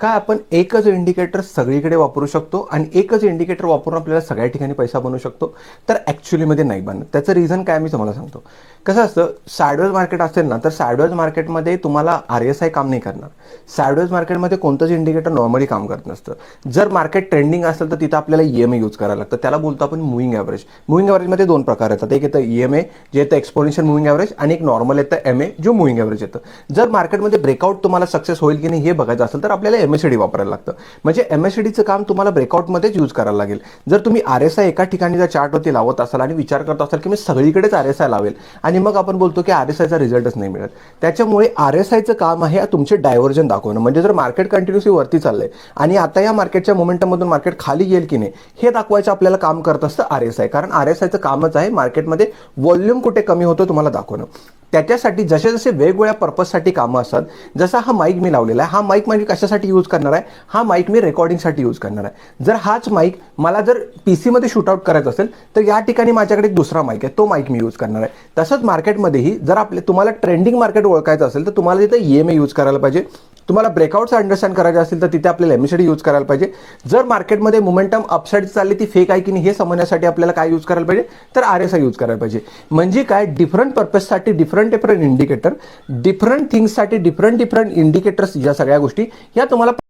का आपण एकच इंडिकेटर सगळीकडे वापरू शकतो आणि एकच इंडिकेटर वापरून आपल्याला सगळ्या ठिकाणी पैसा बनवू शकतो? तर ॲक्च्युलीमध्ये नाही बनत. त्याचं रिझन काय मी तुम्हाला सांगतो. कसं असतं, सायडवेज मार्केट असेल ना, तर सायडवेज मार्केटमध्ये तुम्हाला RSI काम नाही करणार. सायडवेज मार्केटमध्ये कोणतंच इंडिकेटर नॉर्मली काम करत नसतं. जर मार्केट ट्रेंडिंग असेल तर तिथं आपल्याला EMA यूज करायला लागतं. त्याला बोलतो आपण मुव्हिंग ॲव्हरेज. मुव्हिंग ॲव्हरेजमध्ये दोन प्रकार येतात. एक येतं EMA जे येतं एक्सपोनेन्शियल मुव्हिंग ॲव्हरेज, आणि एक नॉर्मल येतं MA जो मुव्हिंग ॲव्हरेज येतं. जर मार्केटमध्ये ब्रेकआउट तुम्हाला सक्सेस होईल की नाही हे बघायचं असेल तर आपल्याला MACD वापरायला लागतं. म्हणजे MACDचं काम तुम्हाला ब्रेकआउटमध्येच यूज करायला लागेल. जर तुम्ही RSI एका ठिकाणी जर चार्टवरती लावत असाल आणि विचार करत असाल की मी सगळीकडेच RSI लावेल आणि मग आपण बोलतो की RSIचा रिझल्टच नाही मिळत. त्याच्यामुळे RSIचं काम आहे तुमचे डायव्हर्जन दाखवणं. म्हणजे जर मार्केट कंटिन्युअसली वरती चाललंय आणि आता या मार्केटच्या मोमेंटममधून मार्केट खाली येईल की नाही हे दाखवायचं आपल्याला काम करत असतं RSI. कारण RSIचं कामच आहे मार्केटमध्ये व्हॉल्यूम कुठे कमी होतो तुम्हाला दाखवणं. त्याच्यासाठी जसे जसे वेगवेगळ्या पर्पजसाठी कामं असतात. जसा हा माईक मी लावलेला आहे, हा माईक म्हणजे कशासाठी यूज करणार आहे, हा माईक मी रेकॉर्डिंगसाठी यूज करणार आहे. जर हाच माईक मला जर PC मध्ये शूटआउट करायचं असेल तर या ठिकाणी माझ्याकडे एक दुसरा माईक आहे, तो माईक मी यूज करणार आहे. तसंच मार्केटमध्येही जर तुम्हाला ट्रेंडिंग मार्केट ओळखायचं असेल तर तुम्हाला तिथे EMA यूज करायला पाहिजे. तुम्हाला ब्रेकआउट्स अंडरस्टँड करायचे असतील तर तिथे आपल्याला MACD यूज करायला पाहिजे. जर मार्केटमध्ये मोमेंटम अपसाईड चालली ती फेक आहे की नाही हे समजण्यासाठी आपल्याला काय यूज करायला पाहिजे, तर RSI यूज करायला पाहिजे. म्हणजे काय, डिफरंट पर्पजसाठी डिफरंट इंडिकेटर, डिफरंट थिंग्ससाठी डिफरंट इंडिकेटर्स, या सगळ्या गोष्टी या तुम्हाला